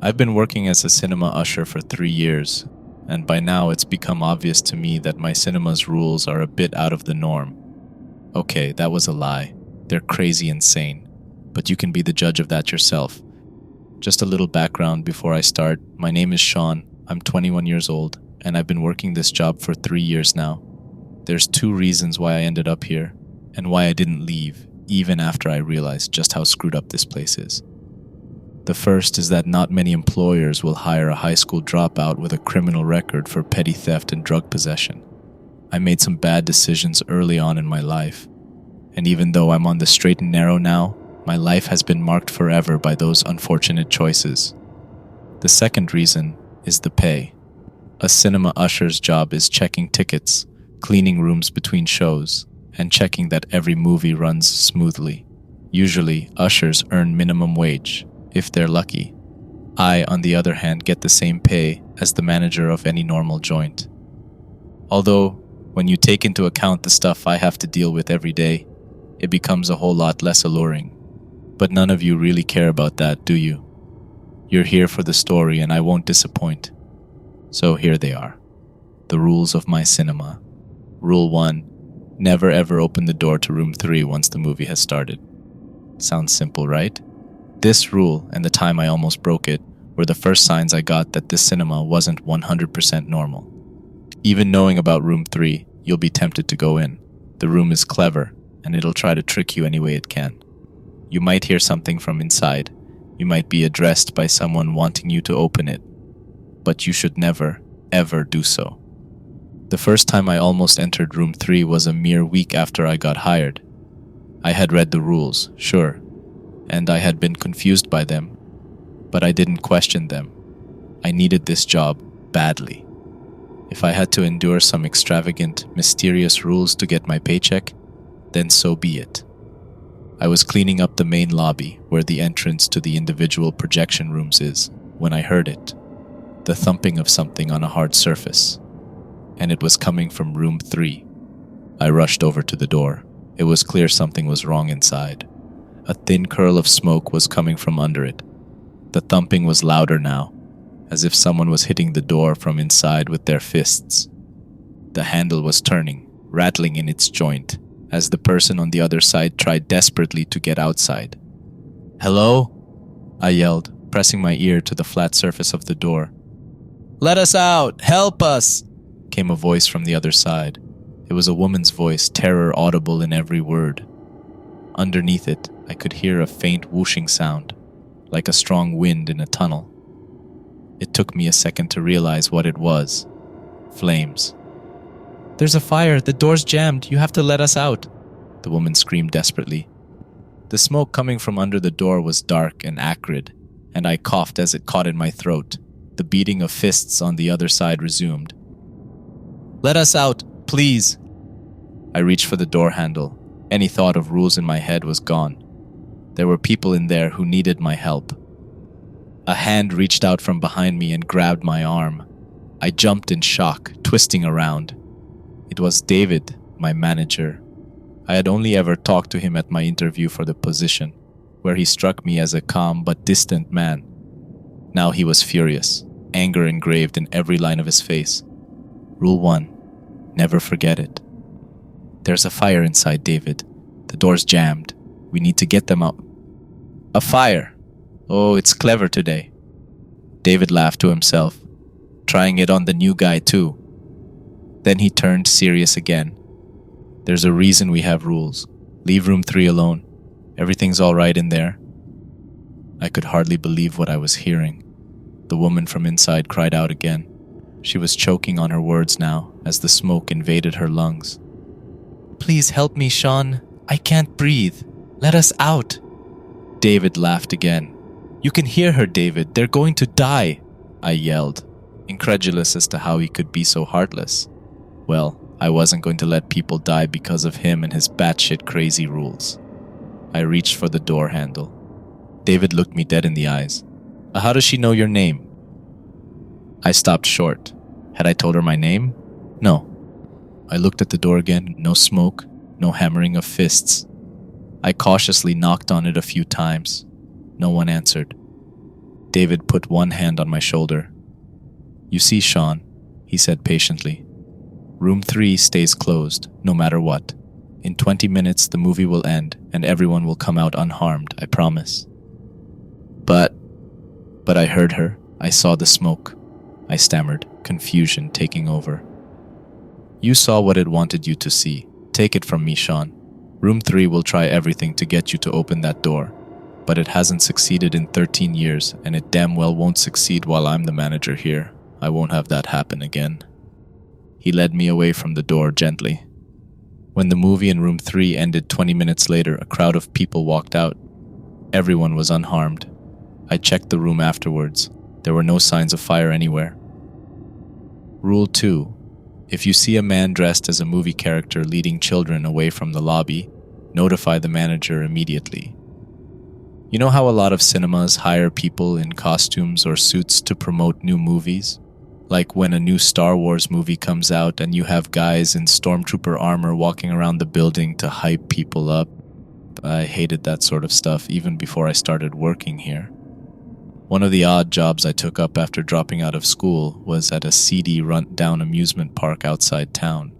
I've been working as a cinema usher for 3 years, and by now it's become obvious to me that my cinema's rules are a bit out of the norm. Okay, that was a lie. They're crazy insane, but you can be the judge of that yourself. Just a little background before I start. My name is Sean, I'm 21 years old, and I've been working this job for 3 years now. There's 2 reasons why I ended up here, and why I didn't leave, even after I realized just how screwed up this place is. The first is that not many employers will hire a high school dropout with a criminal record for petty theft and drug possession. I made some bad decisions early on in my life, and even though I'm on the straight and narrow now, my life has been marked forever by those unfortunate choices. The second reason is the pay. A cinema usher's job is checking tickets, cleaning rooms between shows, and checking that every movie runs smoothly. Usually, ushers earn minimum wage, if they're lucky. I, on the other hand, get the same pay as the manager of any normal joint. Although, when you take into account the stuff I have to deal with every day, it becomes a whole lot less alluring. But none of you really care about that, do you? You're here for the story and I won't disappoint. So here they are. The rules of my cinema. Rule 1. Never ever open the door to room 3 once the movie has started. Sounds simple, right? This rule, and the time I almost broke it, were the first signs I got that this cinema wasn't 100% normal. Even knowing about room 3, you'll be tempted to go in. The room is clever, and it'll try to trick you any way it can. You might hear something from inside. You might be addressed by someone wanting you to open it. But you should never, ever do so. The first time I almost entered room 3 was a mere week after I got hired. I had read the rules, sure, and I had been confused by them, but I didn't question them. I needed this job badly. If I had to endure some extravagant, mysterious rules to get my paycheck, then so be it. I was cleaning up the main lobby where the entrance to the individual projection rooms is when I heard it, the thumping of something on a hard surface, and it was coming from room 3. I rushed over to the door. It was clear something was wrong inside. A thin curl of smoke was coming from under it. The thumping was louder now, as if someone was hitting the door from inside with their fists. The handle was turning, rattling in its joint, as the person on the other side tried desperately to get outside. "Hello?" I yelled, pressing my ear to the flat surface of the door. "Let us out! Help us!" came a voice from the other side. It was a woman's voice, terror audible in every word. Underneath it, I could hear a faint whooshing sound, like a strong wind in a tunnel. It took me a second to realize what it was. Flames. "There's a fire! The door's jammed! You have to let us out!" the woman screamed desperately. The smoke coming from under the door was dark and acrid, and I coughed as it caught in my throat. The beating of fists on the other side resumed. "Let us out, please!" I reached for the door handle. Any thought of rules in my head was gone. There were people in there who needed my help. A hand reached out from behind me and grabbed my arm. I jumped in shock, twisting around. It was David, my manager. I had only ever talked to him at my interview for the position, where he struck me as a calm but distant man. Now he was furious, anger engraved in every line of his face. Rule 1. Never forget it. "There's a fire inside, David. The door's jammed. We need to get them out." "A fire? Oh, it's clever today." David laughed to himself, trying it on the new guy too. Then he turned serious again. "There's a reason we have rules. Leave room 3 alone. Everything's all right in there." I could hardly believe what I was hearing. The woman from inside cried out again. She was choking on her words now as the smoke invaded her lungs. "Please help me, Sean. I can't breathe. Let us out." David laughed again. "You can hear her, David. They're going to die," I yelled, incredulous as to how he could be so heartless. Well, I wasn't going to let people die because of him and his batshit crazy rules. I reached for the door handle. David looked me dead in the eyes. "How does she know your name?" I stopped short. Had I told her my name? No. I looked at the door again. No smoke, no hammering of fists. I cautiously knocked on it a few times. No one answered. David put one hand on my shoulder. "You see, Sean," he said patiently, "Room 3 stays closed, no matter what. In 20 minutes, the movie will end, and everyone will come out unharmed, I promise." But I heard her. I saw the smoke. I stammered, confusion taking over. "You saw what it wanted you to see. Take it from me, Sean. Room 3 will try everything to get you to open that door. But it hasn't succeeded in 13 years, and it damn well won't succeed while I'm the manager here. I won't have that happen again." He led me away from the door gently. When the movie in Room 3 ended 20 minutes later, a crowd of people walked out. Everyone was unharmed. I checked the room afterwards. There were no signs of fire anywhere. Rule 2. If you see a man dressed as a movie character leading children away from the lobby, notify the manager immediately. You know how a lot of cinemas hire people in costumes or suits to promote new movies? Like when a new Star Wars movie comes out and you have guys in stormtrooper armor walking around the building to hype people up. I hated that sort of stuff even before I started working here. One of the odd jobs I took up after dropping out of school was at a seedy, run-down amusement park outside town.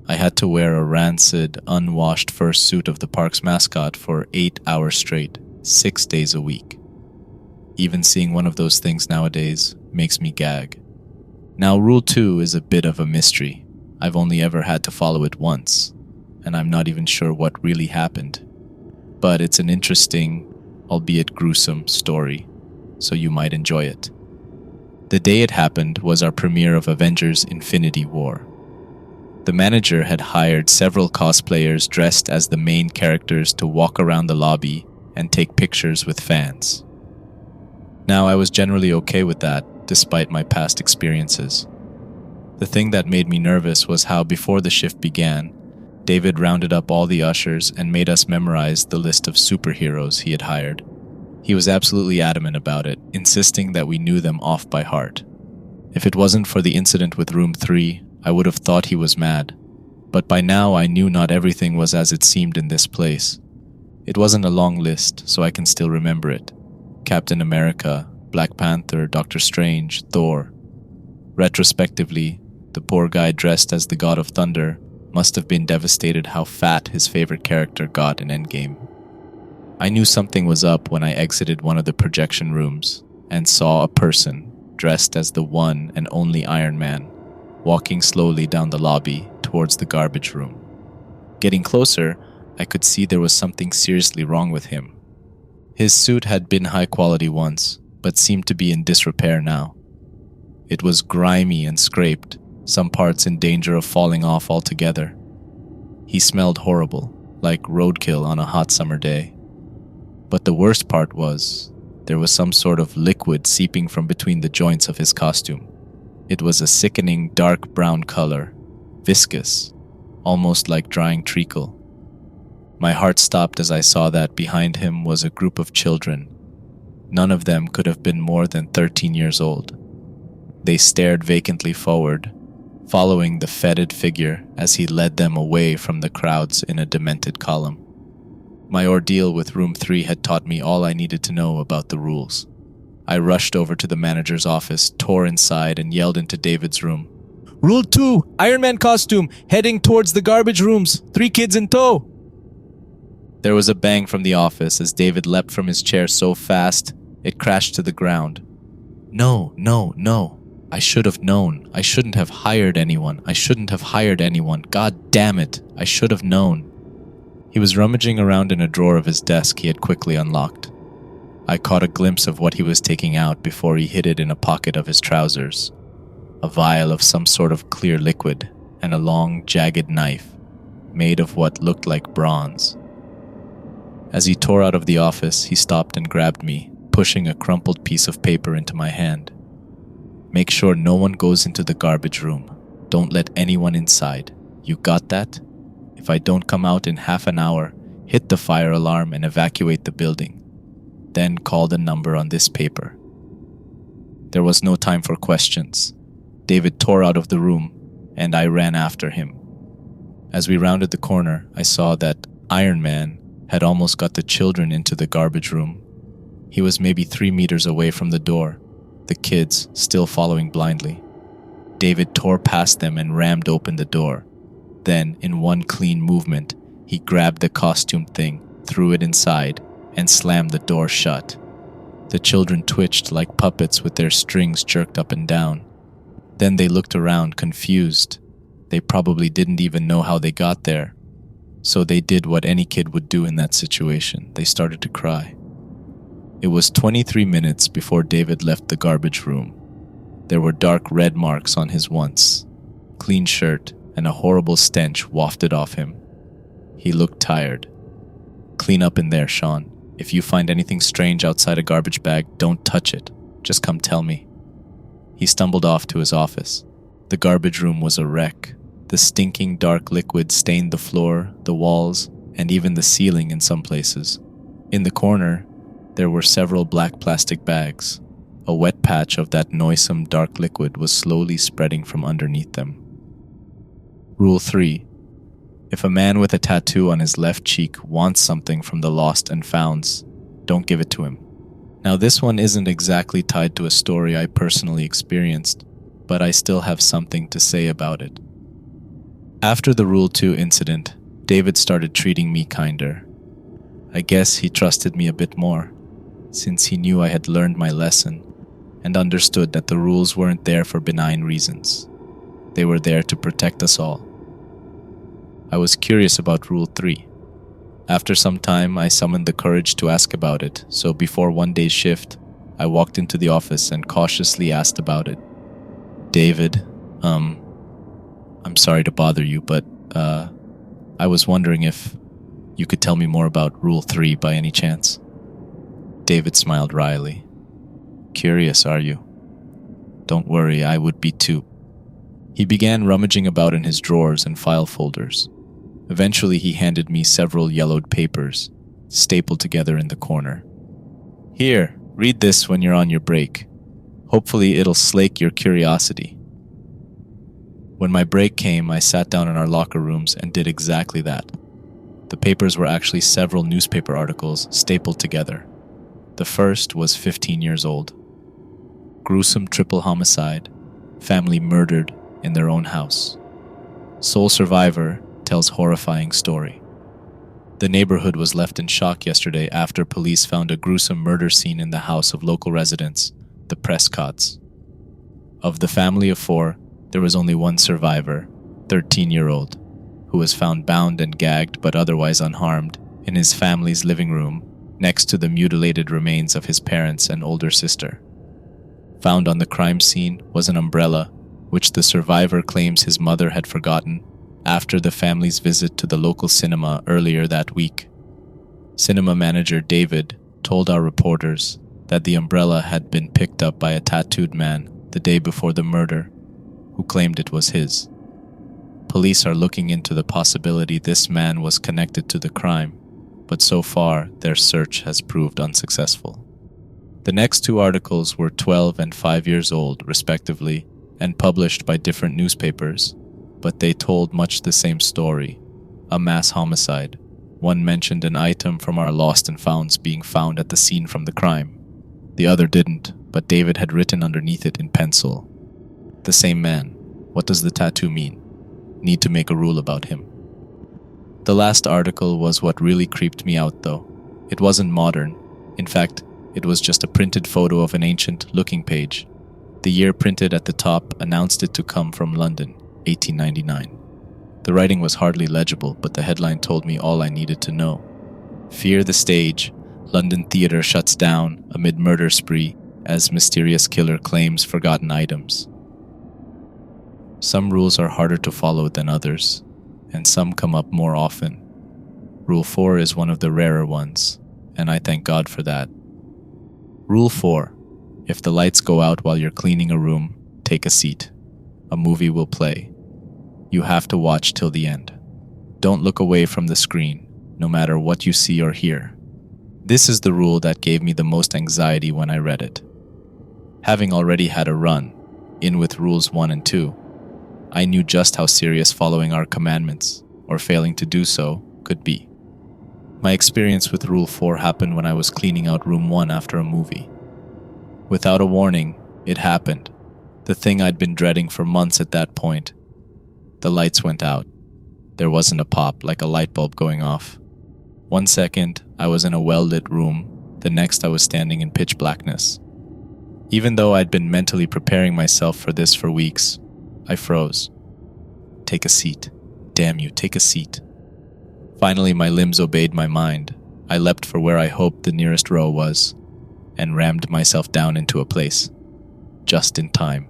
I had to wear a rancid, unwashed fursuit of the park's mascot for 8 hours straight, 6 days a week. Even seeing one of those things nowadays makes me gag. Now, Rule 2 is a bit of a mystery. I've only ever had to follow it once, and I'm not even sure what really happened. But it's an interesting, albeit gruesome, story, so you might enjoy it. The day it happened was our premiere of Avengers: Infinity War. The manager had hired several cosplayers dressed as the main characters to walk around the lobby and take pictures with fans. Now, I was generally okay with that, despite my past experiences. The thing that made me nervous was how, before the shift began, David rounded up all the ushers and made us memorize the list of superheroes he had hired. He was absolutely adamant about it, insisting that we knew them off by heart. If it wasn't for the incident with Room 3, I would have thought he was mad. But by now I knew not everything was as it seemed in this place. It wasn't a long list, so I can still remember it. Captain America, Black Panther, Doctor Strange, Thor. Retrospectively, the poor guy dressed as the God of Thunder must have been devastated how fat his favorite character got in Endgame. I knew something was up when I exited one of the projection rooms and saw a person dressed as the one and only Iron Man walking slowly down the lobby towards the garbage room. Getting closer, I could see there was something seriously wrong with him. His suit had been high quality once, but seemed to be in disrepair now. It was grimy and scraped, some parts in danger of falling off altogether. He smelled horrible, like roadkill on a hot summer day. But the worst part was, there was some sort of liquid seeping from between the joints of his costume. It was a sickening dark brown color, viscous, almost like drying treacle. My heart stopped as I saw that behind him was a group of children. None of them could have been more than 13 years old. They stared vacantly forward, following the fetid figure as he led them away from the crowds in a demented column. My ordeal with Room 3 had taught me all I needed to know about the rules. I rushed over to the manager's office, tore inside, and yelled into David's room. "Rule 2, Iron Man costume, heading towards the garbage rooms, 3 kids in tow." There was a bang from the office as David leapt from his chair so fast, it crashed to the ground. No. I should have known. I shouldn't have hired anyone. God damn it. I should have known. He was rummaging around in a drawer of his desk he had quickly unlocked. I caught a glimpse of what he was taking out before he hid it in a pocket of his trousers. A vial of some sort of clear liquid and a long, jagged knife, made of what looked like bronze. As he tore out of the office, he stopped and grabbed me, pushing a crumpled piece of paper into my hand. "Make sure no one goes into the garbage room. Don't let anyone inside. You got that? If I don't come out in half an hour, hit the fire alarm and evacuate the building. Then call the number on this paper." There was no time for questions. David tore out of the room, and I ran after him. As we rounded the corner, I saw that Iron Man had almost got the children into the garbage room. He was maybe 3 meters away from the door, the kids still following blindly. David tore past them and rammed open the door. Then, in one clean movement, he grabbed the costume thing, threw it inside, and slammed the door shut. The children twitched like puppets with their strings jerked up and down. Then they looked around, confused. They probably didn't even know how they got there. So they did what any kid would do in that situation. They started to cry. It was 23 minutes before David left the garbage room. There were dark red marks on his once clean shirt, and a horrible stench wafted off him. He looked tired. Clean up in there, Sean. If you find anything strange outside a garbage bag, don't touch it. Just come tell me. He stumbled off to his office. The garbage room was a wreck. The stinking dark liquid stained the floor, the walls, and even the ceiling in some places. In the corner, there were several black plastic bags. A wet patch of that noisome dark liquid was slowly spreading from underneath them. Rule 3. If a man with a tattoo on his left cheek wants something from the lost and founds, don't give it to him. Now, this one isn't exactly tied to a story I personally experienced, but I still have something to say about it. After the Rule 2 incident, David started treating me kinder. I guess he trusted me a bit more, since he knew I had learned my lesson and understood that the rules weren't there for benign reasons. They were there to protect us all. I was curious about Rule 3. After some time, I summoned the courage to ask about it, so before one day's shift, I walked into the office and cautiously asked about it. David, I'm sorry to bother you, but, I was wondering if you could tell me more about Rule 3 by any chance. David smiled wryly. Curious, are you? Don't worry, I would be too. He began rummaging about in his drawers and file folders. Eventually, he handed me several yellowed papers, stapled together in the corner. Here, read this when you're on your break. Hopefully, it'll slake your curiosity. When my break came, I sat down in our locker rooms and did exactly that. The papers were actually several newspaper articles stapled together. The first was 15 years old. Gruesome triple homicide, family murdered in their own house. Sole survivor tells horrifying story. The neighborhood was left in shock yesterday after police found a gruesome murder scene in the house of local residents, the Prescotts. Of the family of 4, there was only one survivor, 13-year-old, who was found bound and gagged but otherwise unharmed in his family's living room next to the mutilated remains of his parents and older sister. Found on the crime scene was an umbrella, which the survivor claims his mother had forgotten after the family's visit to the local cinema earlier that week. Cinema manager David told our reporters that the umbrella had been picked up by a tattooed man the day before the murder, who claimed it was his. Police are looking into the possibility this man was connected to the crime, but so far their search has proved unsuccessful. The next 2 articles were 12 and 5 years old, respectively, and published by different newspapers, but they told much the same story, a mass homicide. One mentioned an item from our lost and founds being found at the scene from the crime. The other didn't, but David had written underneath it in pencil, "The same man. What does the tattoo mean? Need to make a rule about him." The last article was what really creeped me out, though. It wasn't modern. In fact, it was just a printed photo of an ancient-looking page. The year printed at the top announced it to come from London, 1899. The writing was hardly legible, but the headline told me all I needed to know. Fear the stage. London theater shuts down amid murder spree as mysterious killer claims forgotten items. Some rules are harder to follow than others, and some come up more often. Rule 4 is one of the rarer ones, and I thank God for that. Rule 4. If the lights go out while you're cleaning a room, take a seat. A movie will play. You have to watch till the end. Don't look away from the screen, no matter what you see or hear. This is the rule that gave me the most anxiety when I read it. Having already had a run, in with rules 1 and 2, I knew just how serious following our commandments, or failing to do so, could be. My experience with Rule 4 happened when I was cleaning out Room 1 after a movie. Without a warning, it happened. The thing I'd been dreading for months at that point. The lights went out. There wasn't a pop, like a light bulb going off. 1 second, I was in a well-lit room. The next, I was standing in pitch blackness. Even though I'd been mentally preparing myself for this for weeks, I froze. Take a seat. Damn you, take a seat. Finally, my limbs obeyed my mind. I leapt for where I hoped the nearest row was, and rammed myself down into a place. Just in time.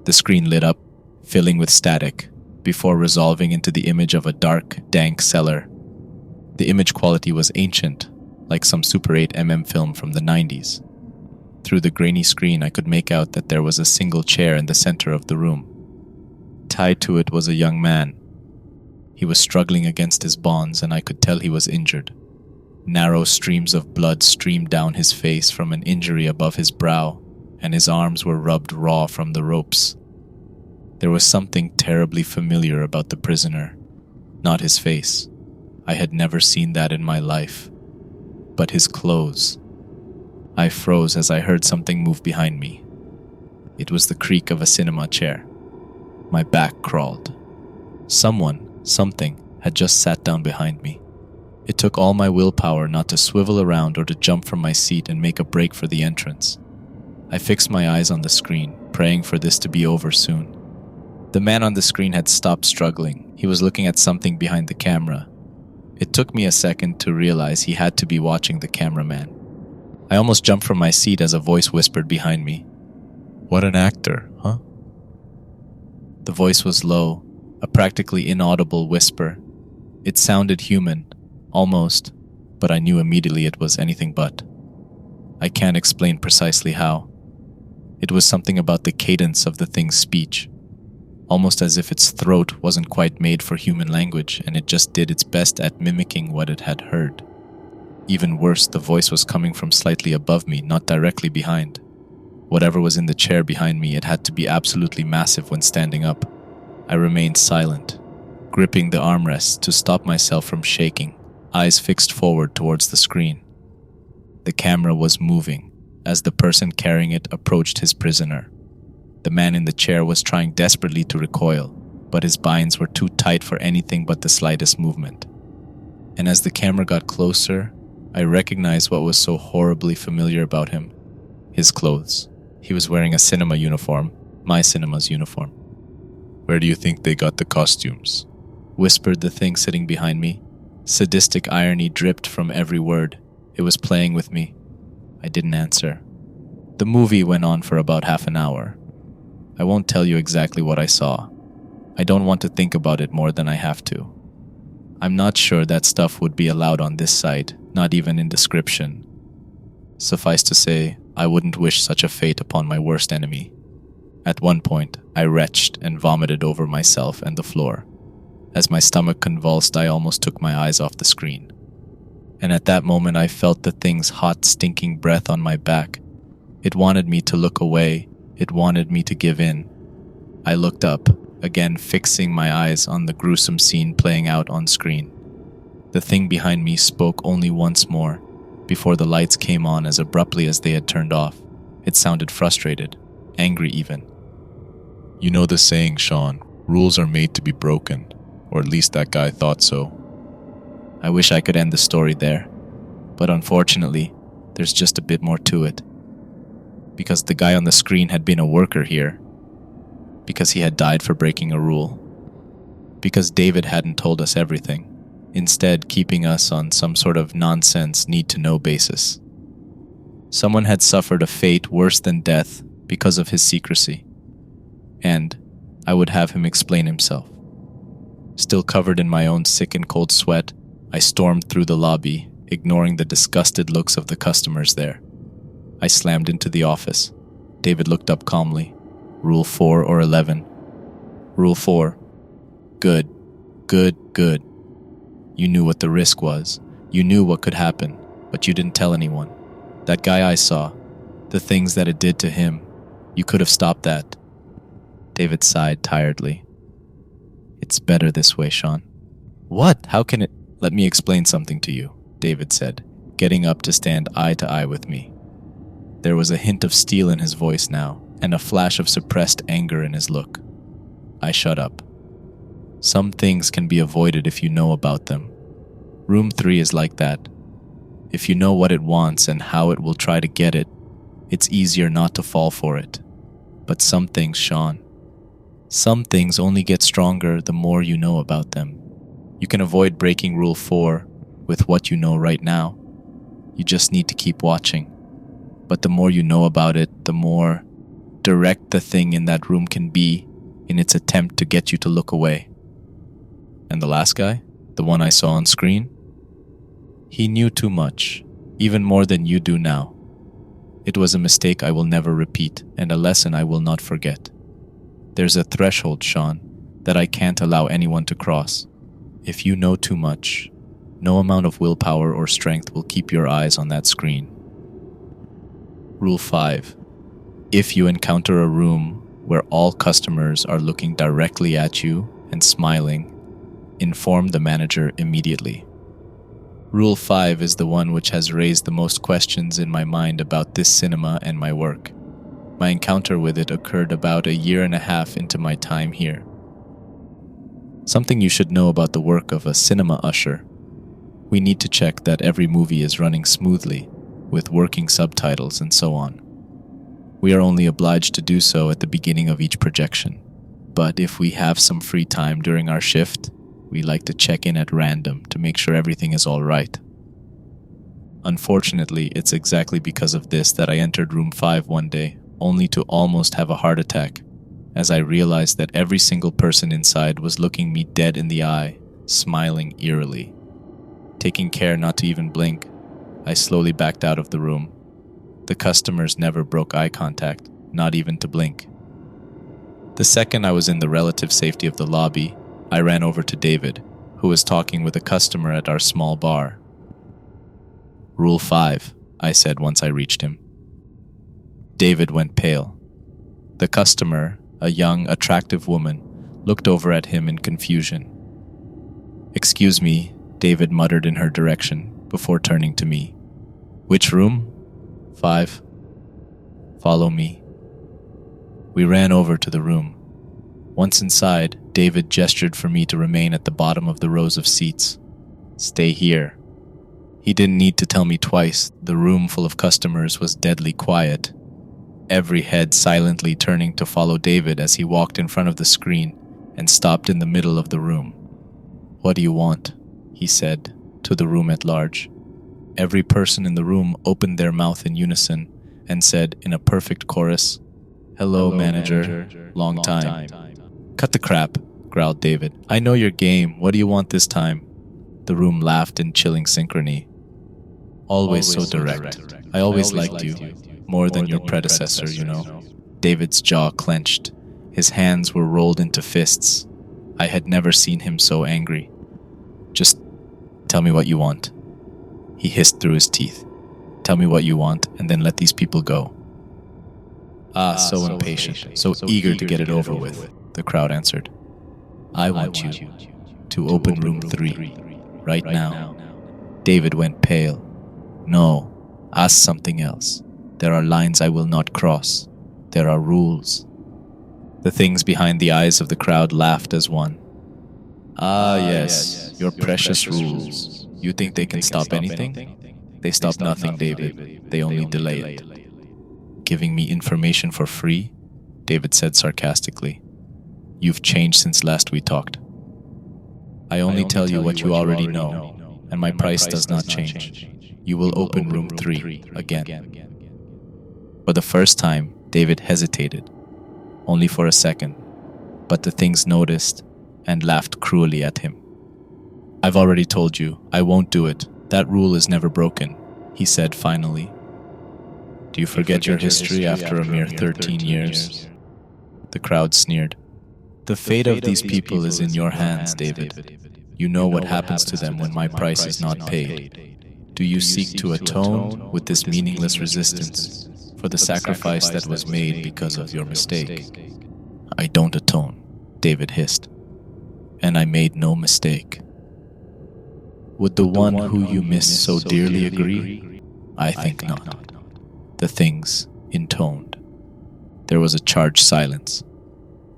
The screen lit up, filling with static, before resolving into the image of a dark, dank cellar. The image quality was ancient, like some Super 8mm film from the 90s. Through the grainy screen, I could make out that there was a single chair in the center of the room. Tied to it was a young man. He was struggling against his bonds, and I could tell he was injured. Narrow streams of blood streamed down his face from an injury above his brow, and his arms were rubbed raw from the ropes. There was something terribly familiar about the prisoner. Not his face. I had never seen that in my life. But his clothes. I froze as I heard something move behind me. It was the creak of a cinema chair. My back crawled. Something had just sat down behind me. It took all my willpower not to swivel around or to jump from my seat and make a break for the entrance. I fixed my eyes on the screen, praying for this to be over soon. The man on the screen had stopped struggling. He was looking at something behind the camera. It took me a second to realize he had to be watching the cameraman. I almost jumped from my seat as a voice whispered behind me. "What an actor, huh?" The voice was low, a practically inaudible whisper. It sounded human, almost, but I knew immediately it was anything but. I can't explain precisely how. It was something about the cadence of the thing's speech, almost as if its throat wasn't quite made for human language and it just did its best at mimicking what it had heard. Even worse, the voice was coming from slightly above me, not directly behind. Whatever was in the chair behind me, it had to be absolutely massive when standing up. I remained silent, gripping the armrests to stop myself from shaking, eyes fixed forward towards the screen. The camera was moving as the person carrying it approached his prisoner. The man in the chair was trying desperately to recoil, but his binds were too tight for anything but the slightest movement. And as the camera got closer, I recognized what was so horribly familiar about him. His clothes. He was wearing a cinema uniform, my cinema's uniform. "Where do you think they got the costumes?" whispered the thing sitting behind me. Sadistic irony dripped from every word. It was playing with me. I didn't answer. The movie went on for about half an hour. I won't tell you exactly what I saw. I don't want to think about it more than I have to. I'm not sure that stuff would be allowed on this site, not even in description. Suffice to say, I wouldn't wish such a fate upon my worst enemy. At one point, I retched and vomited over myself and the floor. As my stomach convulsed, I almost took my eyes off the screen. And at that moment, I felt the thing's hot, stinking breath on my back. It wanted me to look away. It wanted me to give in. I looked up, again fixing my eyes on the gruesome scene playing out on screen. The thing behind me spoke only once more, before the lights came on as abruptly as they had turned off. It sounded frustrated, angry even. "You know the saying, Sean, rules are made to be broken, or at least that guy thought so." I wish I could end the story there, but unfortunately, there's just a bit more to it. Because the guy on the screen had been a worker here. Because he had died for breaking a rule. Because David hadn't told us everything, instead keeping us on some sort of nonsense need-to-know basis. Someone had suffered a fate worse than death because of his secrecy. And I would have him explain himself. Still covered in my own sick and cold sweat, I stormed through the lobby, ignoring the disgusted looks of the customers there. I slammed into the office. David looked up calmly. "Rule 4 or 11? "Rule 4. Good. Good, good. You knew what the risk was. You knew what could happen, but you didn't tell anyone. That guy I saw, the things that it did to him, you could have stopped that." David sighed tiredly. "It's better this way, Sean." "What? How can it—" "Let me explain something to you. David said, getting up to stand eye to eye with me. There was a hint of steel in his voice now, and a flash of suppressed anger in his look. I shut up. Some things can be avoided if you know about them. Room 3 is like that. If you know what it wants and how it will try to get it, it's easier not to fall for it. But some things, Sean, some things only get stronger the more you know about them. You can avoid breaking Rule 4 with what you know right now. You just need to keep watching. But the more you know about it, the more direct the thing in that room can be in its attempt to get you to look away. And the last guy, the one I saw on screen, he knew too much, even more than you do now. It was a mistake I will never repeat and a lesson I will not forget. There's a threshold, Sean, that I can't allow anyone to cross. If you know too much, no amount of willpower or strength will keep your eyes on that screen. Rule 5. If you encounter a room where all customers are looking directly at you and smiling, inform the manager immediately. Rule 5 is the one which has raised the most questions in my mind about this cinema and my work. My encounter with it occurred about 1.5 years into my time here. Something you should know about the work of a cinema usher. We need to check that every movie is running smoothly, with working subtitles and so on. We are only obliged to do so at the beginning of each projection. But if we have some free time during our shift, we like to check in at random to make sure everything is all right. Unfortunately, it's exactly because of this that I entered room 5 one day, only to almost have a heart attack, as I realized that every single person inside was looking me dead in the eye, smiling eerily. Taking care not to even blink, I slowly backed out of the room. The customers never broke eye contact, not even to blink. The second I was in the relative safety of the lobby, I ran over to David, who was talking with a customer at our small bar. Rule 5, I said once I reached him. David went pale. The customer, a young, attractive woman, looked over at him in confusion. "Excuse me," David muttered in her direction before turning to me. "Which room?" "5. "Follow me." We ran over to the room. Once inside, David gestured for me to remain at the bottom of the rows of seats. "Stay here." He didn't need to tell me twice. The room full of customers was deadly quiet, every head silently turning to follow David as he walked in front of the screen and stopped in the middle of the room. "What do you want?" he said to the room at large. Every person in the room opened their mouth in unison and said in a perfect chorus, "Hello, manager. Long time." "Cut the crap," growled David. "I know your game. What do you want this time?" The room laughed in chilling synchrony. Always so direct. I always liked you, more than your predecessor, you know. David's jaw clenched. His hands were rolled into fists. I had never seen him so angry. "Just tell me what you want," he hissed through his teeth. "Tell me what you want, and then let these people go." So impatient, so eager to get it over with, the crowd answered. "I want you to open room 3, right now." David went pale. "No, ask something else. There are lines I will not cross. There are rules." The things behind the eyes of the crowd laughed as one. Yes, your precious rules. You think they can stop anything? They stop nothing, David. They only delay it. "Giving me information for free?" David said sarcastically. "You've changed since last we talked." "I only tell you what you already know, and my price does not change. You will open room 3 again." For the first time, David hesitated, only for a second, but the things noticed and laughed cruelly at him. "I've already told you, I won't do it. That rule is never broken," he said finally. "Do you forget your history after a mere 13 years? The crowd sneered. "The fate of these people is in your hands, David. You know what happens to them when my price is not paid. Do you seek to atone with this meaningless resistance for the sacrifice that was made because of your mistake?" "I don't atone," David hissed. "And I made no mistake." Would the one who you miss so dearly agree? I think not. The things intoned. There was a charged silence.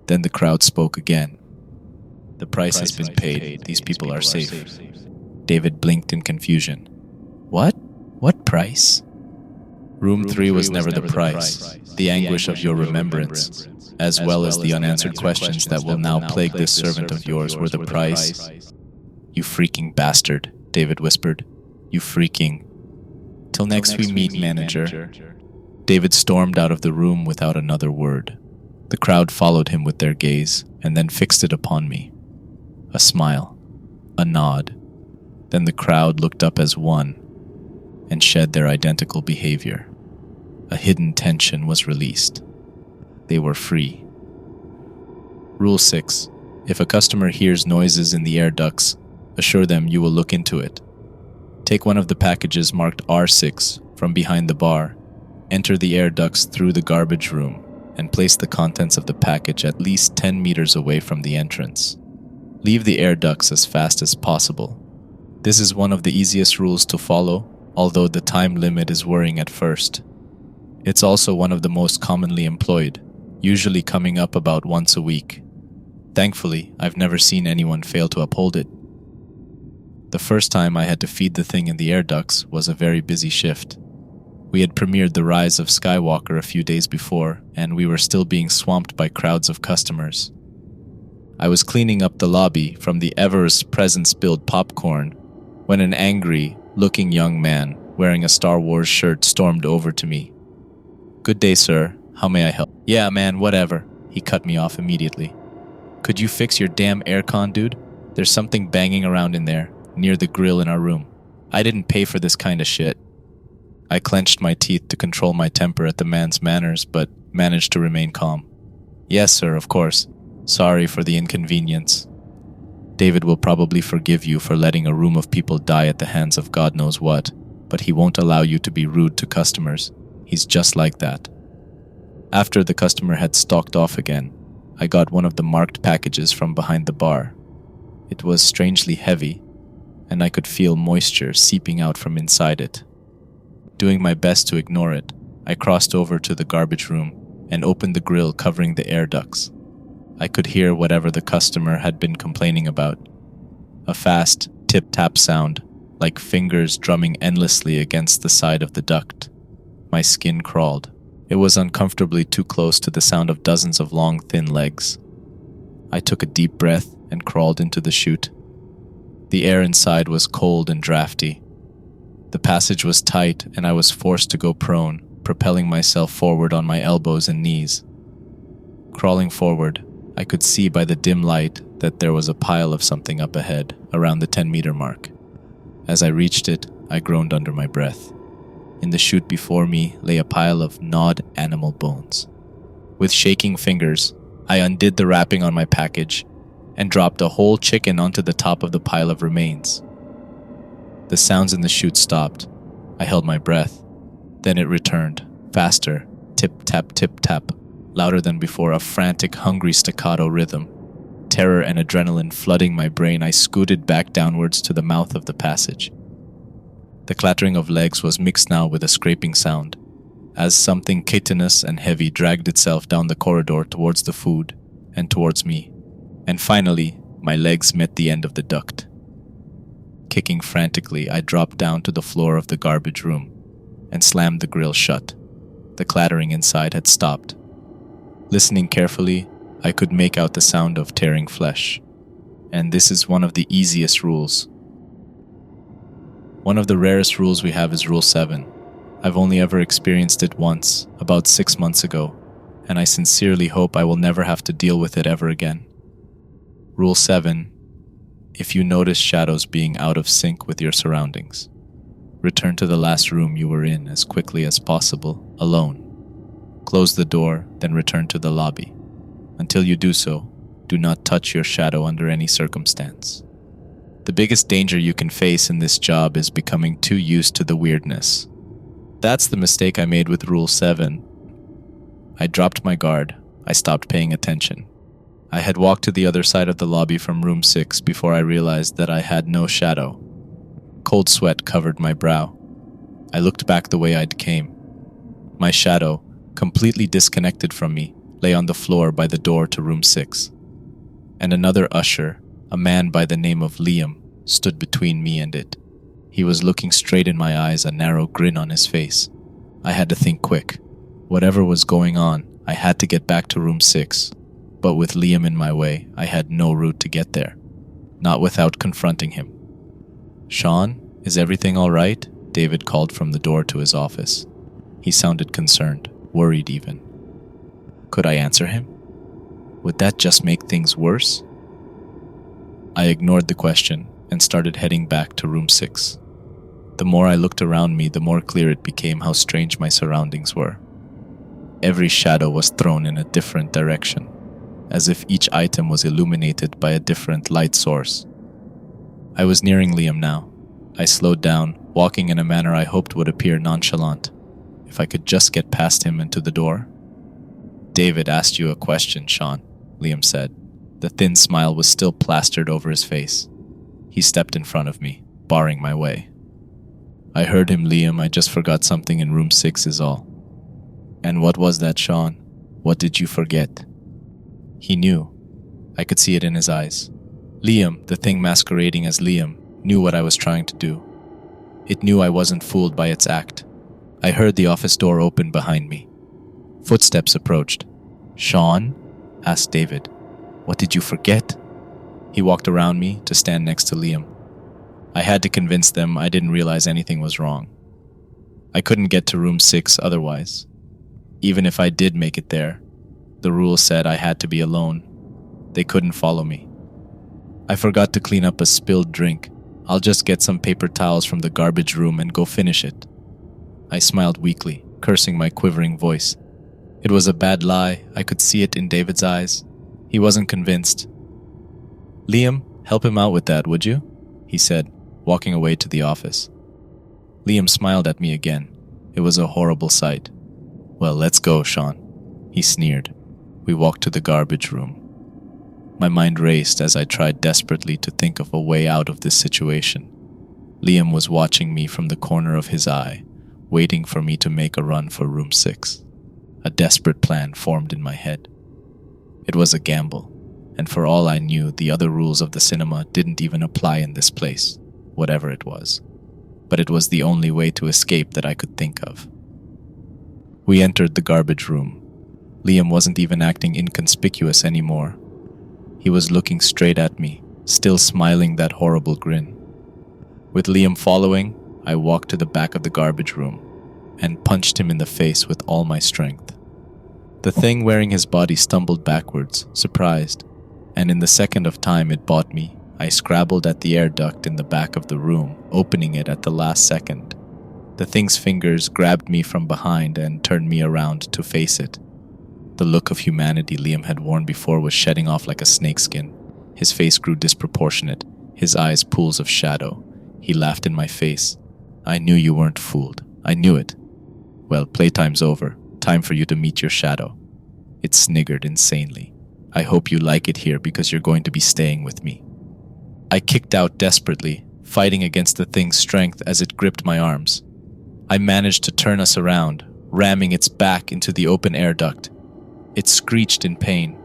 Then the crowd spoke again. The price has been paid. These people are safe. David blinked in confusion. What? What price? Room 3 was never the price. The anguish of your remembrance, as well as the unanswered questions that will now plague this servant of yours, were the price. You freaking bastard, David whispered. You freaking... Till next we meet, manager. David stormed out of the room without another word. The crowd followed him with their gaze, and then fixed it upon me. A smile. A nod. Then the crowd looked up as one, and shed their identical behavior. A hidden tension was released. They were free. Rule 6. If a customer hears noises in the air ducts, assure them you will look into it. Take one of the packages marked R6 from behind the bar, enter the air ducts through the garbage room, and place the contents of the package at least 10 meters away from the entrance. Leave the air ducts as fast as possible. This is one of the easiest rules to follow, although the time limit is worrying at first. It's also one of the most commonly employed, usually coming up about once a week. Thankfully, I've never seen anyone fail to uphold it. The first time I had to feed the thing in the air ducts was a very busy shift. We had premiered The Rise of Skywalker a few days before, and we were still being swamped by crowds of customers. I was cleaning up the lobby from the ever-present-spilled popcorn when an angry-looking young man wearing a Star Wars shirt stormed over to me. "Good day, sir. How may I help?" "Yeah, man, whatever." He cut me off immediately. "Could you fix your damn aircon, dude? There's something banging around in there, near the grill in our room. I didn't pay for this kind of shit." I clenched my teeth to control my temper at the man's manners, but managed to remain calm. "Yes, sir, of course. Sorry for the inconvenience. David will probably forgive you for letting a room of people die at the hands of God knows what, but he won't allow you to be rude to customers. He's just like that." After the customer had stalked off again, I got one of the marked packages from behind the bar. It was strangely heavy, and I could feel moisture seeping out from inside it. Doing my best to ignore it, I crossed over to the garbage room and opened the grill covering the air ducts. I could hear whatever the customer had been complaining about. A fast tip-tap sound, like fingers drumming endlessly against the side of the duct. My skin crawled. It was uncomfortably too close to the sound of dozens of long, thin legs. I took a deep breath and crawled into the chute. The air inside was cold and drafty. The passage was tight, and I was forced to go prone, propelling myself forward on my elbows and knees. Crawling forward, I could see by the dim light that there was a pile of something up ahead, around the 10-meter mark. As I reached it, I groaned under my breath. In the chute before me lay a pile of gnawed animal bones. With shaking fingers, I undid the wrapping on my package and dropped a whole chicken onto the top of the pile of remains. The sounds in the chute stopped. I held my breath. Then it returned, faster, tip-tap, tip-tap, louder than before, a frantic, hungry staccato rhythm. Terror and adrenaline flooding my brain, I scooted back downwards to the mouth of the passage. The clattering of legs was mixed now with a scraping sound, as something chitinous and heavy dragged itself down the corridor towards the food and towards me. And finally, my legs met the end of the duct. Kicking frantically, I dropped down to the floor of the garbage room and slammed the grill shut. The clattering inside had stopped. Listening carefully, I could make out the sound of tearing flesh. And this is one of the easiest rules. One of the rarest rules we have is Rule 7. I've only ever experienced it once, about 6 months ago, and I sincerely hope I will never have to deal with it ever again. Rule 7. If you notice shadows being out of sync with your surroundings, return to the last room you were in as quickly as possible, alone. Close the door, then return to the lobby. Until you do so, do not touch your shadow under any circumstance. The biggest danger you can face in this job is becoming too used to the weirdness. That's the mistake I made with Rule 7. I dropped my guard. I stopped paying attention. I had walked to the other side of the lobby from room 6 before I realized that I had no shadow. cold sweat covered my brow. I looked back the way I'd came. My shadow, completely disconnected from me, lay on the floor by the door to room 6. And another usher, a man by the name of Liam, stood between me and it. He was looking straight in my eyes, a narrow grin on his face. I had to think quick. Whatever was going on, I had to get back to room 6. But with Liam in my way, I had no route to get there. Not without confronting him. "Sean, is everything all right?" David called from the door to his office. He sounded concerned, worried even. Could I answer him? Would that just make things worse? I ignored the question and started heading back to room 6. The more I looked around me, the more clear it became how strange my surroundings were. Every shadow was thrown in a different direction, as if each item was illuminated by a different light source. I was nearing Liam now. I slowed down, walking in a manner I hoped would appear nonchalant. If I could just get past him and to the door. "David asked you a question, Sean," Liam said. The thin smile was still plastered over his face. He stepped in front of me, barring my way. "I heard him, Liam. I just forgot something in room 6 is all." "And what was that, Sean? What did you forget?" He knew. I could see it in his eyes. Liam, the thing masquerading as Liam, knew what I was trying to do. It knew I wasn't fooled by its act. I heard the office door open behind me. Footsteps approached. "Sean?" asked David. "What did you forget?" He walked around me to stand next to Liam. I had to convince them I didn't realize anything was wrong. I couldn't get to room 6 otherwise. Even if I did make it there, the rule said I had to be alone. They couldn't follow me. "I forgot to clean up a spilled drink. I'll just get some paper towels from the garbage room and go finish it." I smiled weakly, cursing my quivering voice. It was a bad lie. I could see it in David's eyes. He wasn't convinced. "Liam, help him out with that, would you?" he said, walking away to the office. Liam smiled at me again. It was a horrible sight. "Well, let's go, Sean," he sneered. We walked to the garbage room. My mind raced as I tried desperately to think of a way out of this situation. Liam was watching me from the corner of his eye, waiting for me to make a run for room 6. A desperate plan formed in my head. It was a gamble, and for all I knew, the other rules of the cinema didn't even apply in this place, whatever it was. But it was the only way to escape that I could think of. We entered the garbage room. Liam wasn't even acting inconspicuous anymore. He was looking straight at me, still smiling that horrible grin. With Liam following, I walked to the back of the garbage room and punched him in the face with all my strength. The thing wearing his body stumbled backwards, surprised, and in the second of time it bought me, I scrabbled at the air duct in the back of the room, opening it at the last second. The thing's fingers grabbed me from behind and turned me around to face it. The look of humanity Liam had worn before was shedding off like a snakeskin. His face grew disproportionate, his eyes pools of shadow. He laughed in my face. "I knew you weren't fooled. I knew it. Well, playtime's over. Time for you to meet your shadow." It sniggered insanely. "I hope you like it here because you're going to be staying with me." I kicked out desperately, fighting against the thing's strength as it gripped my arms. I managed to turn us around, ramming its back into the open air duct. It screeched in pain.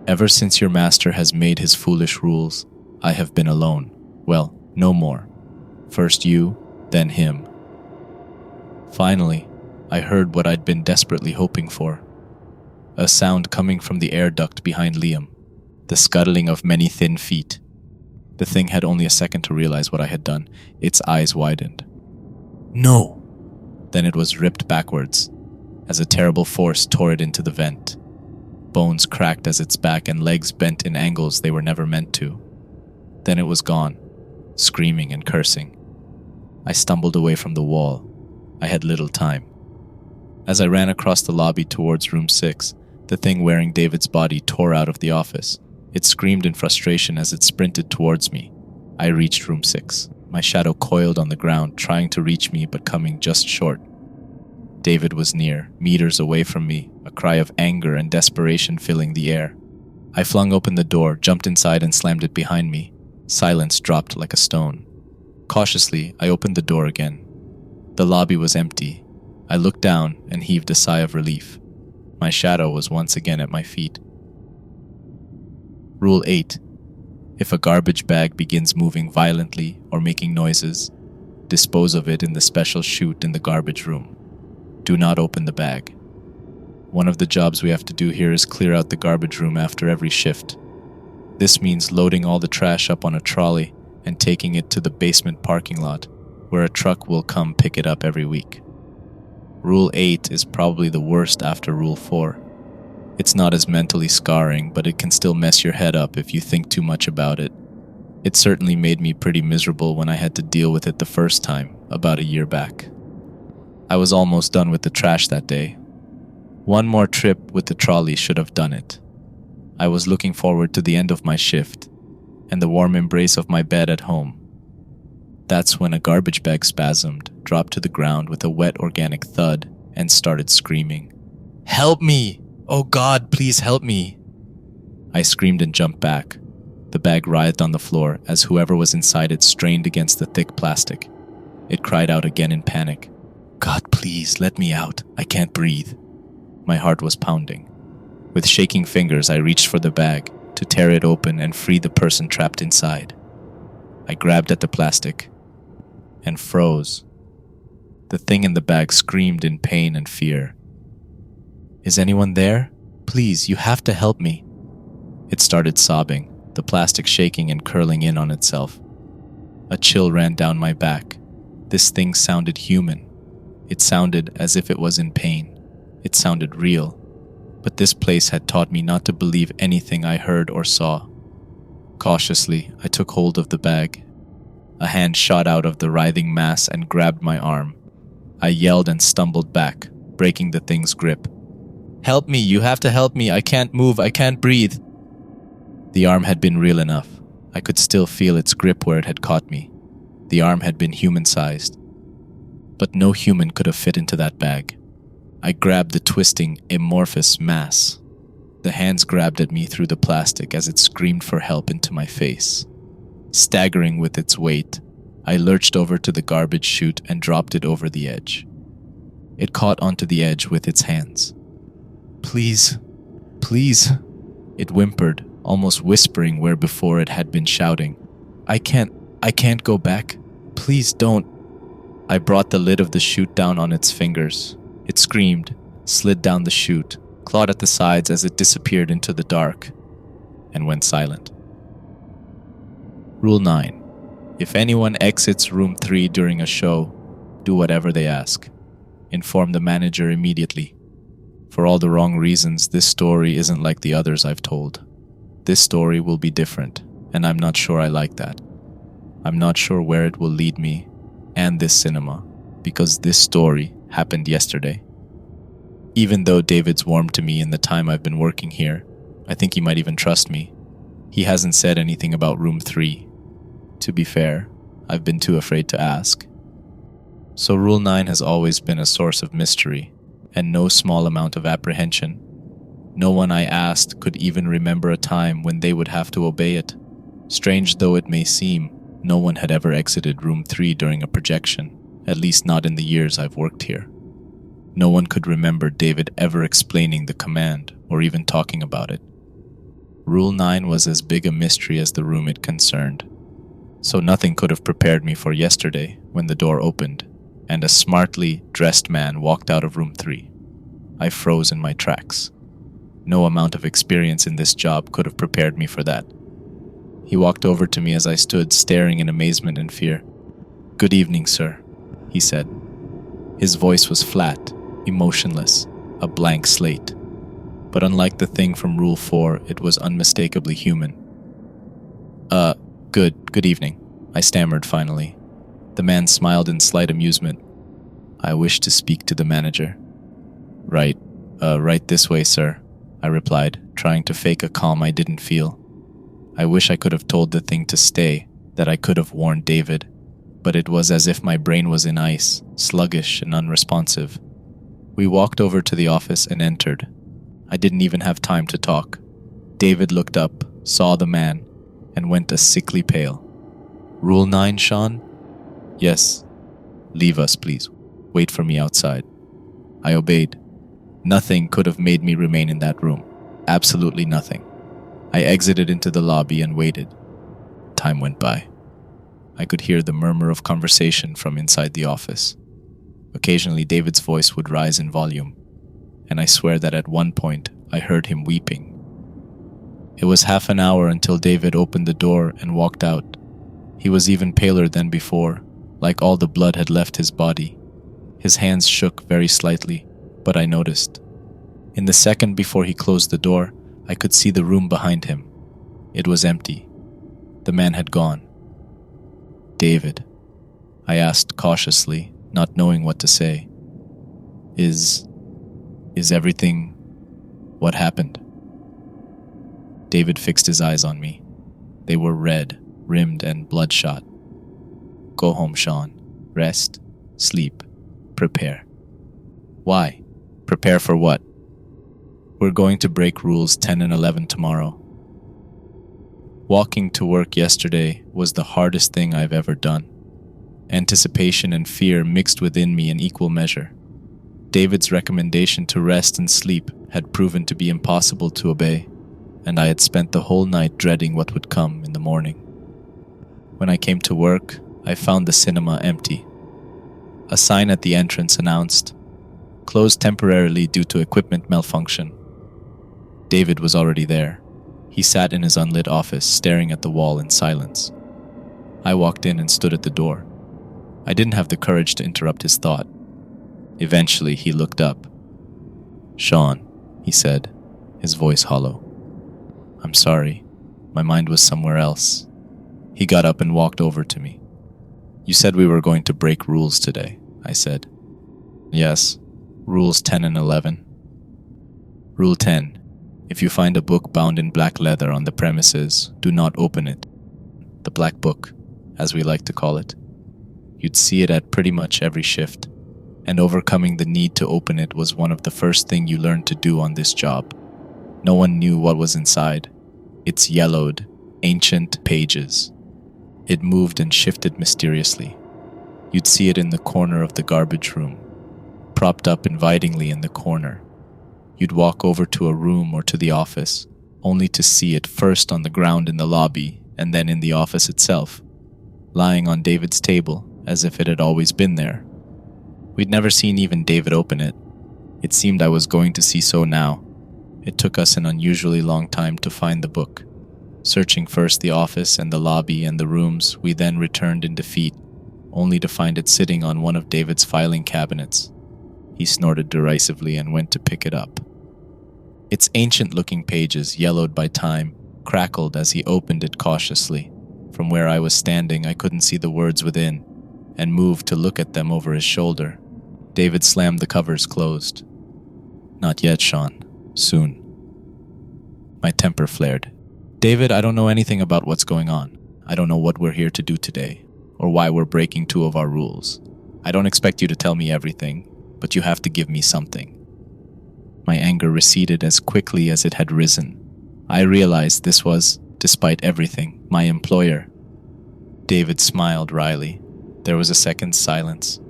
"Ever since your master has made his foolish rules, I have been alone. Well, no more. First you, then him." Finally, I heard what I'd been desperately hoping for. A sound coming from the air duct behind Liam. The scuttling of many thin feet. The thing had only a second to realize what I had done. Its eyes widened. "No!" Then it was ripped backwards, as a terrible force tore it into the vent. Bones cracked as its back and legs bent in angles they were never meant to. Then it was gone, screaming and cursing. I stumbled away from the wall. I had little time. As I ran across the lobby towards room 6, the thing wearing David's body tore out of the office. It screamed in frustration as it sprinted towards me. I reached room 6. My shadow coiled on the ground, trying to reach me but coming just short. David was near, meters away from me, a cry of anger and desperation filling the air. I flung open the door, jumped inside and slammed it behind me. Silence dropped like a stone. Cautiously, I opened the door again. The lobby was empty. I looked down and heaved a sigh of relief. My shadow was once again at my feet. Rule 8. If a garbage bag begins moving violently or making noises, dispose of it in the special chute in the garbage room. Do not open the bag. One of the jobs we have to do here is clear out the garbage room after every shift. This means loading all the trash up on a trolley and taking it to the basement parking lot, where a truck will come pick it up every week. Rule 8 is probably the worst after Rule 4. It's not as mentally scarring, but it can still mess your head up if you think too much about it. It certainly made me pretty miserable when I had to deal with it the first time, about a year back. I was almost done with the trash that day. One more trip with the trolley should have done it. I was looking forward to the end of my shift and the warm embrace of my bed at home. That's when a garbage bag spasmed, dropped to the ground with a wet organic thud, and started screaming. "Help me! Oh God, please help me!" I screamed and jumped back. The bag writhed on the floor as whoever was inside it strained against the thick plastic. It cried out again in panic. "God, please, let me out. I can't breathe." My heart was pounding. With shaking fingers, I reached for the bag to tear it open and free the person trapped inside. I grabbed at the plastic and froze. The thing in the bag screamed in pain and fear. "Is anyone there? Please, you have to help me." It started sobbing, the plastic shaking and curling in on itself. A chill ran down my back. This thing sounded human. It sounded as if it was in pain. It sounded real. But this place had taught me not to believe anything I heard or saw. Cautiously, I took hold of the bag. A hand shot out of the writhing mass and grabbed my arm. I yelled and stumbled back, breaking the thing's grip. "Help me, you have to help me, I can't move, I can't breathe." The arm had been real enough. I could still feel its grip where it had caught me. The arm had been human-sized. But no human could have fit into that bag. I grabbed the twisting, amorphous mass. The hands grabbed at me through the plastic as it screamed for help into my face. Staggering with its weight, I lurched over to the garbage chute and dropped it over the edge. It caught onto the edge with its hands. "Please, please," it whimpered, almost whispering where before it had been shouting. I can't go back. Please don't." I brought the lid of the chute down on its fingers. It screamed, slid down the chute, clawed at the sides as it disappeared into the dark, and went silent. Rule 9. If anyone exits room 3 during a show, do whatever they ask. Inform the manager immediately. For all the wrong reasons, this story isn't like the others I've told. This story will be different, and I'm not sure I like that. I'm not sure where it will lead me, and this cinema, because this story happened yesterday. Even though David's warmed to me in the time I've been working here, I think he might even trust me. He hasn't said anything about room 3. To be fair, I've been too afraid to ask. So Rule 9 has always been a source of mystery, and no small amount of apprehension. No one I asked could even remember a time when they would have to obey it. Strange though it may seem, no one had ever exited room 3 during a projection, at least not in the years I've worked here. No one could remember David ever explaining the command or even talking about it. Rule 9 was as big a mystery as the room it concerned. So nothing could have prepared me for yesterday when the door opened and a smartly dressed man walked out of room 3. I froze in my tracks. No amount of experience in this job could have prepared me for that. He walked over to me as I stood staring in amazement and fear. "Good evening, sir," he said. His voice was flat, emotionless, a blank slate. But unlike the thing from Rule 4, it was unmistakably human. Good evening," I stammered finally. The man smiled in slight amusement. "I wish to speak to the manager." Right this way, sir," I replied, trying to fake a calm I didn't feel. I wish I could have told the thing to stay, that I could have warned David, but it was as if my brain was in ice, sluggish and unresponsive. We walked over to the office and entered. I didn't even have time to talk. David looked up, saw the man, and went a sickly pale. "Rule 9, Sean?" Yes, leave us, please. Wait for me outside. I obeyed. Nothing could have made me remain in that room. Absolutely nothing. I exited into the lobby and waited. Time went by. I could hear the murmur of conversation from inside the office. Occasionally, David's voice would rise in volume, and I swear that at one point, I heard him weeping. It was half an hour until David opened the door and walked out. He was even paler than before, like all the blood had left his body. His hands shook very slightly, but I noticed. In the second before he closed the door, I could see the room behind him. It was empty. The man had gone. David, I asked cautiously, not knowing what to say. Is everything... What happened? David fixed his eyes on me. They were red, rimmed, and bloodshot. Go home, Sean. Rest, sleep, prepare. Why? Prepare for what? We're going to break rules 10 and 11 tomorrow. Walking to work yesterday was the hardest thing I've ever done. Anticipation and fear mixed within me in equal measure. David's recommendation to rest and sleep had proven to be impossible to obey, and I had spent the whole night dreading what would come in the morning. When I came to work, I found the cinema empty. A sign at the entrance announced, "Closed temporarily due to equipment malfunction." David was already there. He sat in his unlit office, staring at the wall in silence. I walked in and stood at the door. I didn't have the courage to interrupt his thought. Eventually, he looked up. "Sean," he said, his voice hollow. "I'm sorry. My mind was somewhere else." He got up and walked over to me. "You said we were going to break rules today," I said. "Yes, rules 10 and 11. Rule 10. If you find a book bound in black leather on the premises, do not open it. The black book, as we like to call it. You'd see it at pretty much every shift, and overcoming the need to open it was one of the first things you learned to do on this job. No one knew what was inside. Its yellowed, ancient pages. It moved and shifted mysteriously. You'd see it in the corner of the garbage room, propped up invitingly in the corner. You'd walk over to a room or to the office, only to see it first on the ground in the lobby and then in the office itself, lying on David's table as if it had always been there. We'd never seen even David open it. It seemed I was going to see so now. It took us an unusually long time to find the book. Searching first the office and the lobby and the rooms, we then returned in defeat, only to find it sitting on one of David's filing cabinets. He snorted derisively and went to pick it up. Its ancient-looking pages, yellowed by time, crackled as he opened it cautiously. From where I was standing, I couldn't see the words within, and moved to look at them over his shoulder. David slammed the covers closed. "Not yet, Sean. Soon." My temper flared. "David, I don't know anything about what's going on. I don't know what we're here to do today, or why we're breaking 2 of our rules. I don't expect you to tell me everything, but you have to give me something." My anger receded as quickly as it had risen. I realized this was, despite everything, my employer. David smiled wryly. There was a second's silence.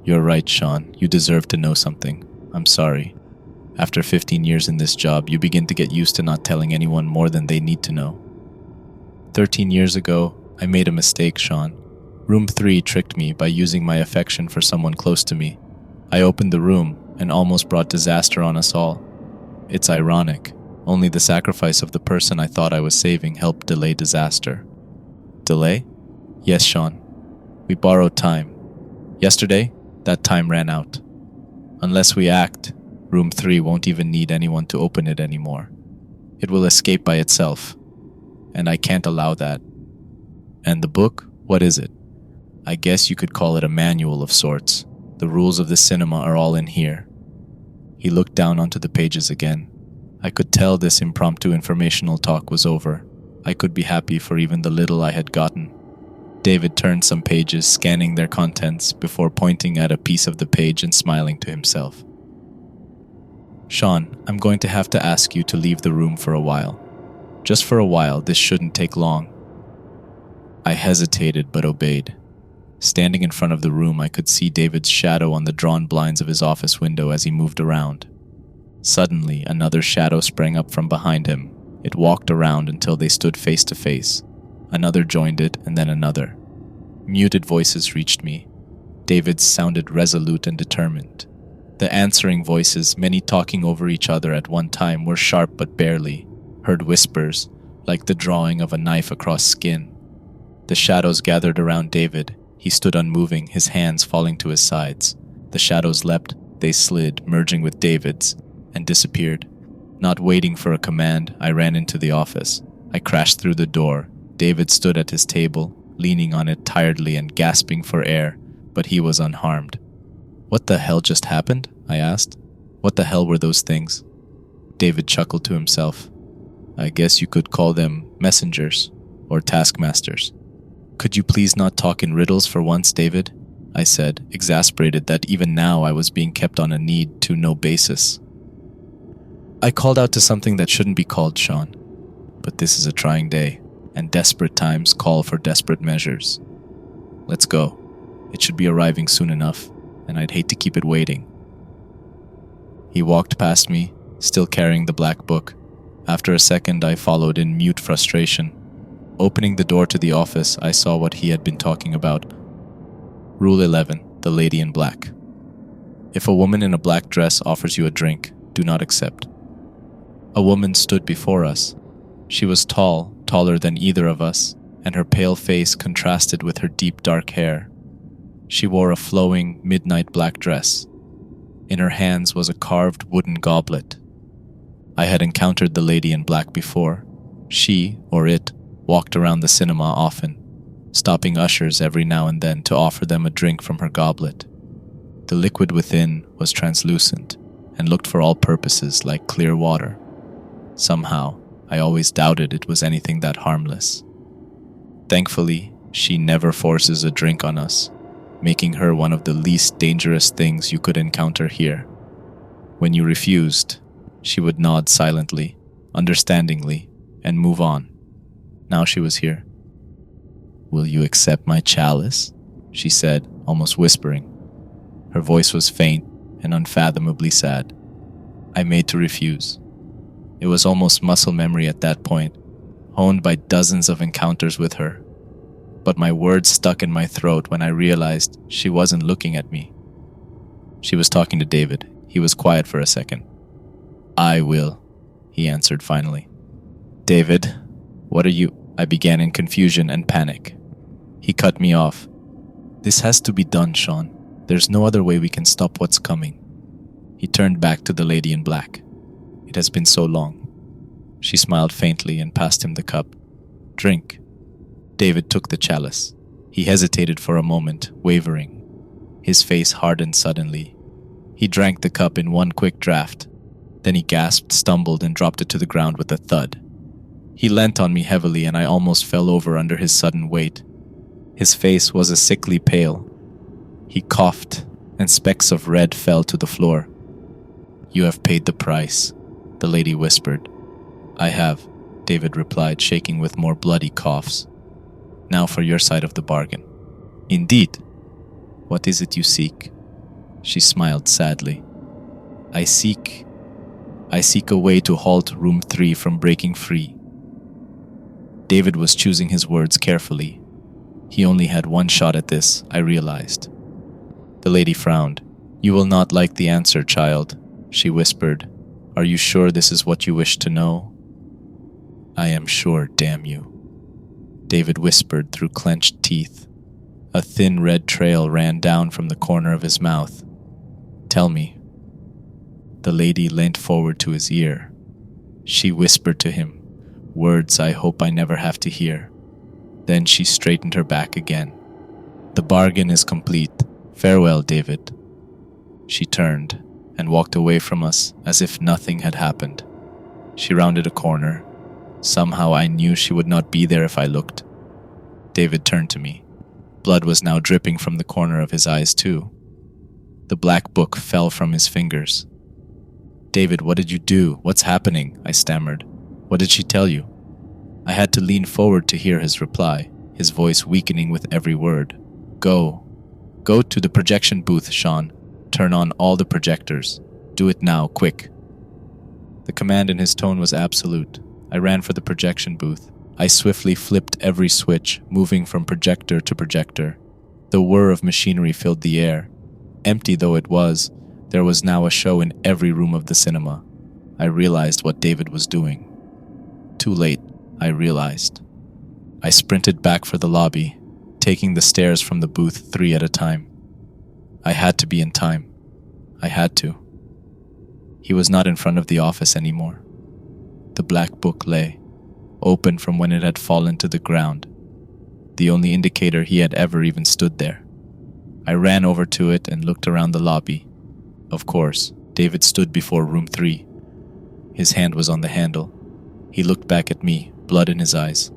"You're right, Sean. You deserve to know something. I'm sorry. After 15 years in this job, you begin to get used to not telling anyone more than they need to know. 13 years ago, I made a mistake, Sean. Room 3 tricked me by using my affection for someone close to me. I opened the room and almost brought disaster on us all. It's ironic. Only the sacrifice of the person I thought I was saving helped delay disaster." "Delay?" "Yes, Sean. We borrowed time. Yesterday, that time ran out. Unless we act, Room 3 won't even need anyone to open it anymore. It will escape by itself, and I can't allow that." "And the book? What is it?" "I guess you could call it a manual of sorts. The rules of the cinema are all in here." He looked down onto the pages again. I could tell this impromptu informational talk was over. I could be happy for even the little I had gotten. David turned some pages, scanning their contents before pointing at a piece of the page and smiling to himself. "Sean, I'm going to have to ask you to leave the room for a while. Just for a while, this shouldn't take long." I hesitated but obeyed. Standing in front of the room, I could see David's shadow on the drawn blinds of his office window as he moved around. Suddenly, another shadow sprang up from behind him. It walked around until they stood face to face. Another joined it, and then another. Muted voices reached me. David's sounded resolute and determined. The answering voices, many talking over each other at one time, were sharp but barely, heard whispers, like the drawing of a knife across skin. The shadows gathered around David. He stood unmoving, his hands falling to his sides. The shadows leapt, they slid, merging with David's, and disappeared. Not waiting for a command, I ran into the office. I crashed through the door. David stood at his table, leaning on it tiredly and gasping for air, but he was unharmed. "What the hell just happened?" I asked. "What the hell were those things?" David chuckled to himself. "I guess you could call them messengers, or taskmasters." "Could you please not talk in riddles for once, David?" I said, exasperated that even now I was being kept on a need-to-know basis. "I called out to something that shouldn't be called, Sean. But this is a trying day, and desperate times call for desperate measures. Let's go. It should be arriving soon enough, and I'd hate to keep it waiting." He walked past me, still carrying the black book. After a second, I followed in mute frustration. Opening the door to the office, I saw what he had been talking about. Rule 11, the lady in black. If a woman in a black dress offers you a drink, do not accept. A woman stood before us. She was tall, taller than either of us, and her pale face contrasted with her deep dark hair. She wore a flowing, midnight black dress. In her hands was a carved wooden goblet. I had encountered the lady in black before. She, or it, walked around the cinema often, stopping ushers every now and then to offer them a drink from her goblet. The liquid within was translucent and looked for all purposes like clear water. Somehow, I always doubted it was anything that harmless. Thankfully, she never forces a drink on us, making her one of the least dangerous things you could encounter here. When you refused, she would nod silently, understandingly, and move on. Now she was here. "Will you accept my chalice?" she said, almost whispering. Her voice was faint and unfathomably sad. I made to refuse. It was almost muscle memory at that point, honed by dozens of encounters with her. But my words stuck in my throat when I realized she wasn't looking at me. She was talking to David. He was quiet for a second. "I will," he answered finally. "David, what are you—" I began in confusion and panic. He cut me off. "This has to be done, Sean. There's no other way we can stop what's coming." He turned back to the lady in black. "It has been so long." She smiled faintly and passed him the cup. "Drink." David took the chalice. He hesitated for a moment, wavering. His face hardened suddenly. He drank the cup in one quick draught. Then he gasped, stumbled, and dropped it to the ground with a thud. He leant on me heavily, and I almost fell over under his sudden weight. His face was a sickly pale. He coughed, and specks of red fell to the floor. "You have paid the price," the lady whispered. "I have," David replied, shaking with more bloody coughs. "Now for your side of the bargain." "Indeed. What is it you seek?" She smiled sadly. I seek a way to halt Room 3 from breaking free." David was choosing his words carefully. He only had one shot at this, I realized. The lady frowned. "You will not like the answer, child," she whispered. "Are you sure this is what you wish to know?" "I am sure, damn you," David whispered through clenched teeth. A thin red trail ran down from the corner of his mouth. "Tell me." The lady leant forward to his ear. She whispered to him, words I hope I never have to hear. Then she straightened her back again. "The bargain is complete. Farewell, David." She turned and walked away from us as if nothing had happened. She rounded a corner. Somehow I knew she would not be there if I looked. David turned to me. Blood was now dripping from the corner of his eyes too. The black book fell from his fingers. "David, what did you do? What's happening?" I stammered. "What did she tell you?" I had to lean forward to hear his reply, his voice weakening with every word. Go. Go to the projection booth, Sean. Turn on all the projectors. Do it now, quick. The command in his tone was absolute. I ran for the projection booth. I swiftly flipped every switch, moving from projector to projector. The whir of machinery filled the air. Empty though it was, there was now a show in every room of the cinema. I realized what David was doing. Too late, I realized. I sprinted back for the lobby, taking the stairs from the booth 3 at a time. I had to be in time. I had to. He was not in front of the office anymore. The black book lay, open from when it had fallen to the ground, the only indicator he had ever even stood there. I ran over to it and looked around the lobby. Of course, David stood before room 3. His hand was on the handle. He looked back at me, blood in his eyes.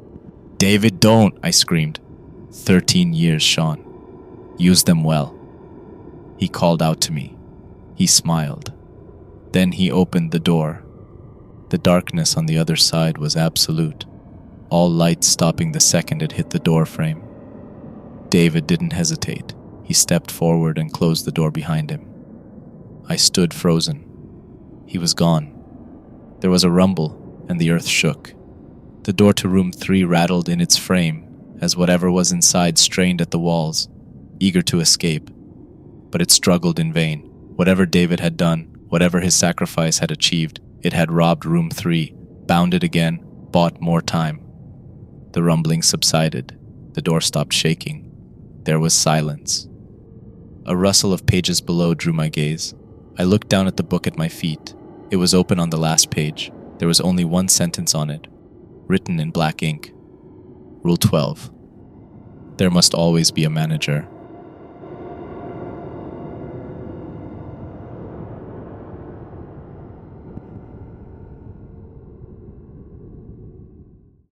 "David, don't!" I screamed. 13 years, Sean. Use them well. He called out to me. He smiled. Then he opened the door. The darkness on the other side was absolute, all light stopping the second it hit the door frame. David didn't hesitate. He stepped forward and closed the door behind him. I stood frozen. He was gone. There was a rumble, and the earth shook. The door to room 3 rattled in its frame as whatever was inside strained at the walls, eager to escape. But it struggled in vain. Whatever David had done, whatever his sacrifice had achieved, it had robbed room 3, bound it again, bought more time. The rumbling subsided. The door stopped shaking. There was silence. A rustle of pages below drew my gaze. I looked down at the book at my feet. It was open on the last page. There was only one sentence on it, written in black ink. Rule 12. There must always be a manager.